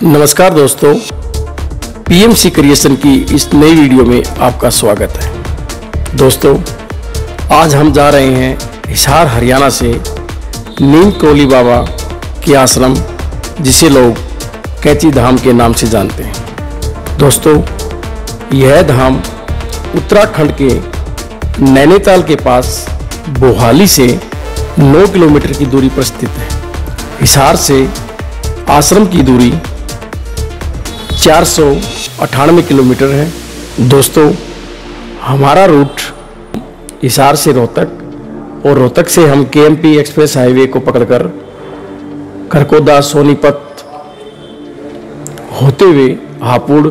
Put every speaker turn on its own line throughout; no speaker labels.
नमस्कार दोस्तों, PMC creation की इस नई वीडियो में आपका स्वागत है। दोस्तों, आज हम जा रहे हैं हिसार हरियाणा से नीम करोली बाबा के आश्रम, जिसे लोग कैची धाम के नाम से जानते हैं। दोस्तों, यह धाम उत्तराखंड के नैनीताल के पास बोहाली से 9 किलोमीटर की दूरी पर स्थित है। हिसार से आश्रम की दूरी 498 किलोमीटर है। दोस्तों, हमारा रूट हिसार से रोहतक और रोहतक से हम केएमपी एक्सप्रेस हाईवे को पकड़कर खरकोदा, सोनीपत होते हुए हापुड़,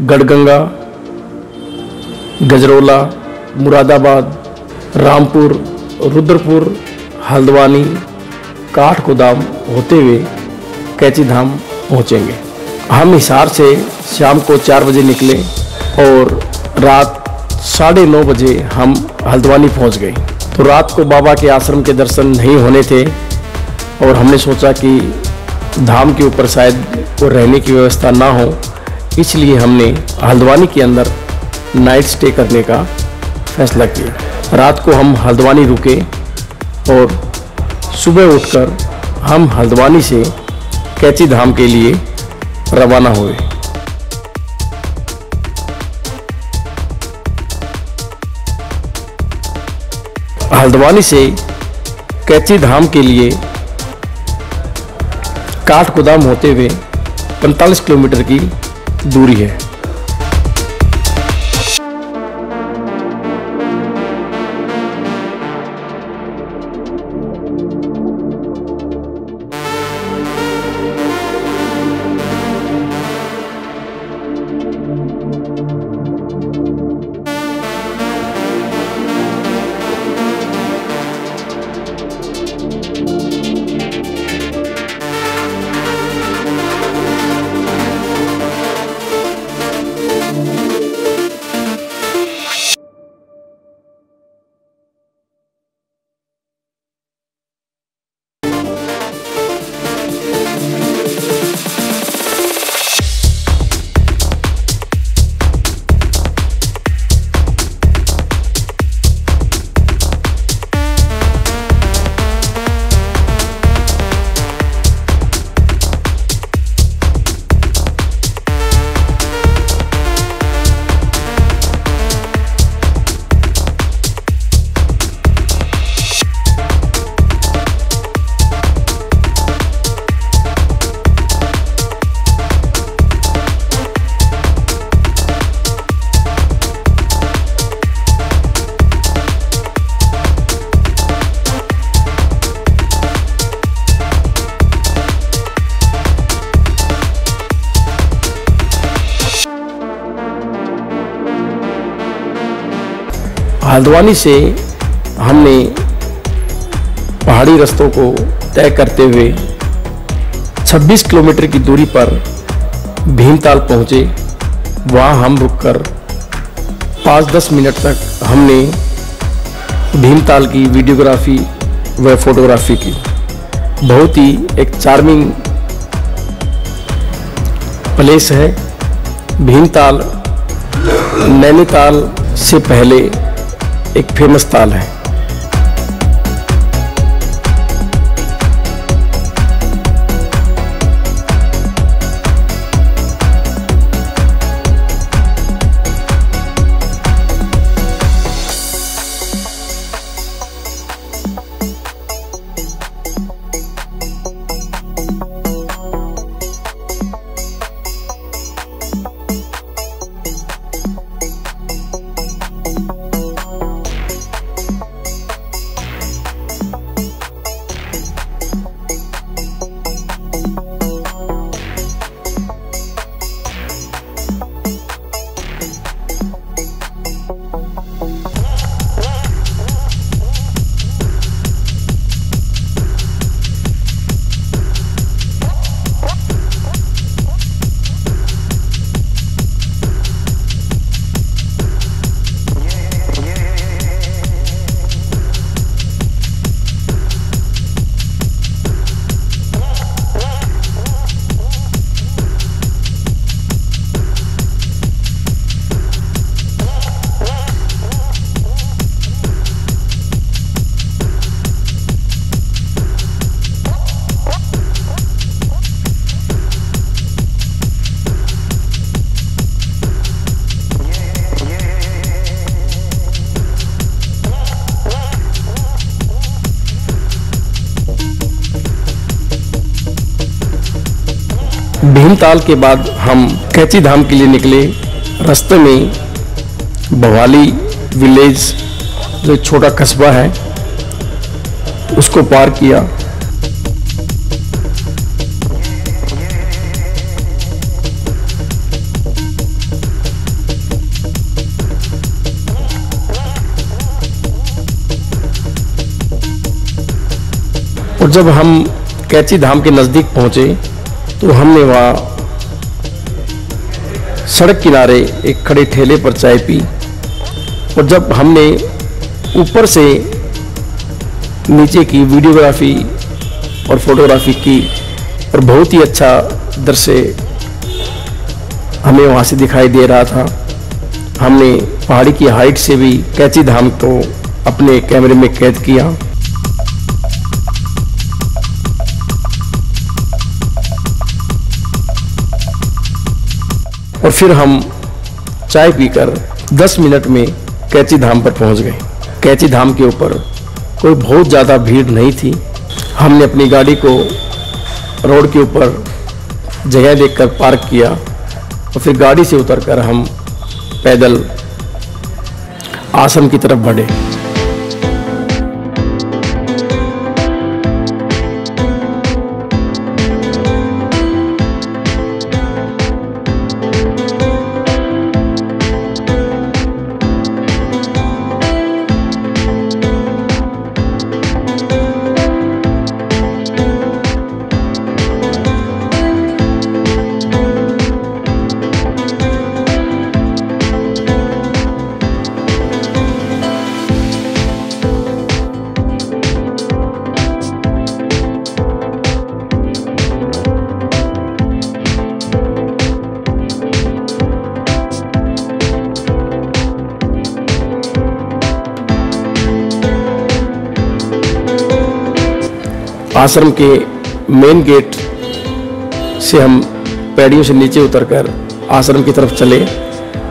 गढ़गंगा, गजरोला, मुरादाबाद, रामपुर, रुद्रपुर, हल्द्वानी, काठगोदाम होते हुए कैची धाम पहुँचेंगे। हम हिसार से शाम को 4 बजे निकले और रात 9:30 बजे हम हल्द्वानी पहुंच गए। तो रात को बाबा के आश्रम के दर्शन नहीं होने थे और हमने सोचा कि धाम के ऊपर शायद वो रहने की व्यवस्था ना हो, इसलिए हमने हल्द्वानी के अंदर नाइट स्टे करने का फैसला किया। रात को हम हल्द्वानी रुके और सुबह उठकर हम हल्द्वानी से कैची धाम के लिए रवाना हुए। हल्द्वानी से कैची धाम के लिए काठगोदाम होते हुए 45 किलोमीटर की दूरी है। हल्द्वानी से हमने पहाड़ी रास्तों को तय करते हुए 26 किलोमीटर की दूरी पर भीमताल पहुँचे। वहाँ हम रुककर 5-10 मिनट तक हमने भीमताल की वीडियोग्राफी व फोटोग्राफी की। बहुत ही एक चार्मिंग प्लेस है। भीमताल नैनीताल से पहले एक फेमस ताल है। भीमताल के बाद हम कैची धाम के लिए निकले। रास्ते में भवाली विलेज जो छोटा कस्बा है उसको पार किया। और जब हम कैची धाम के नज़दीक पहुंचे तो हमने वहाँ सड़क किनारे एक खड़े ठेले पर चाय पी। और जब हमने ऊपर से नीचे की वीडियोग्राफी और फोटोग्राफी की और बहुत ही अच्छा दृश्य हमें वहाँ से दिखाई दे रहा था। हमने पहाड़ी की हाइट से भी कैची धाम को अपने कैमरे में कैद किया। और फिर हम चाय पीकर 10 मिनट में कैची धाम पर पहुंच गए। कैची धाम के ऊपर कोई बहुत ज़्यादा भीड़ नहीं थी। हमने अपनी गाड़ी को रोड के ऊपर जगह देखकर पार्क किया और फिर गाड़ी से उतरकर हम पैदल आश्रम की तरफ बढ़े। आश्रम के मेन गेट से हम पैड़ियों से नीचे उतरकर आश्रम की तरफ चले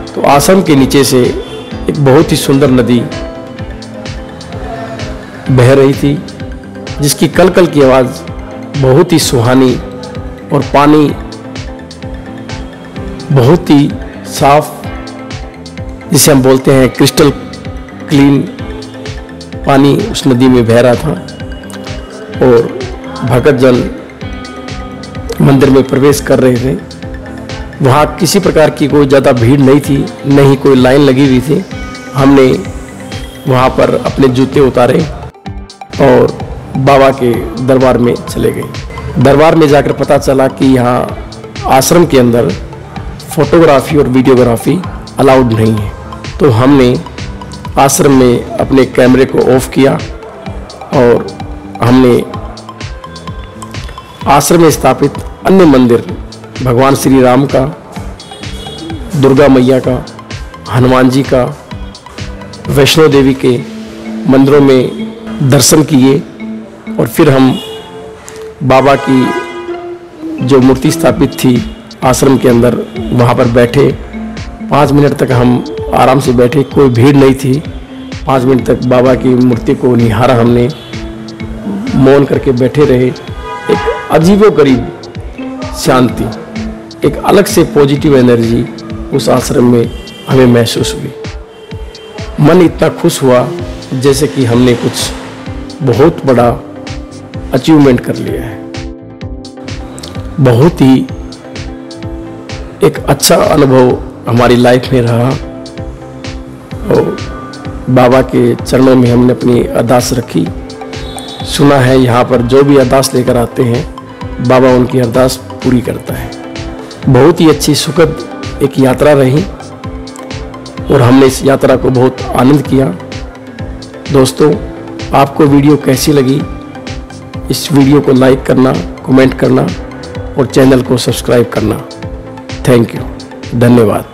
तो आश्रम के नीचे से एक बहुत ही सुंदर नदी बह रही थी, जिसकी कलकल की आवाज़ बहुत ही सुहानी और पानी बहुत ही साफ, जिसे हम बोलते हैं क्रिस्टल क्लीन पानी उस नदी में बह रहा था। और भक्तजन मंदिर में प्रवेश कर रहे थे। वहाँ किसी प्रकार की कोई ज़्यादा भीड़ नहीं थी, न ही कोई लाइन लगी हुई थी। हमने वहाँ पर अपने जूते उतारे और बाबा के दरबार में चले गए। दरबार में जाकर पता चला कि यहाँ आश्रम के अंदर फोटोग्राफी और वीडियोग्राफी अलाउड नहीं है। तो हमने आश्रम में अपने कैमरे को ऑफ किया और हमने आश्रम में स्थापित अन्य मंदिर भगवान श्री राम का, दुर्गा मैया का, हनुमान जी का, वैष्णो देवी के मंदिरों में दर्शन किए। और फिर हम बाबा की जो मूर्ति स्थापित थी आश्रम के अंदर वहाँ पर बैठे। 5 मिनट तक हम आराम से बैठे, कोई भीड़ नहीं थी। 5 मिनट तक बाबा की मूर्ति को निहारा हमने, मौन करके बैठे रहे। एक अजीबोगरीब शांति, एक अलग से पॉजिटिव एनर्जी उस आश्रम में हमें महसूस हुई। मन इतना खुश हुआ जैसे कि हमने कुछ बहुत बड़ा अचीवमेंट कर लिया है। बहुत ही एक अच्छा अनुभव हमारी लाइफ में रहा और बाबा के चरणों में हमने अपनी अरदास रखी। सुना है यहाँ पर जो भी अरदास लेकर आते हैं बाबा उनकी अरदास पूरी करता है। बहुत ही अच्छी सुखद एक यात्रा रही और हमने इस यात्रा को बहुत आनंद किया। दोस्तों, आपको वीडियो कैसी लगी? इस वीडियो को लाइक करना, कमेंट करना और चैनल को सब्सक्राइब करना। थैंक यू, धन्यवाद।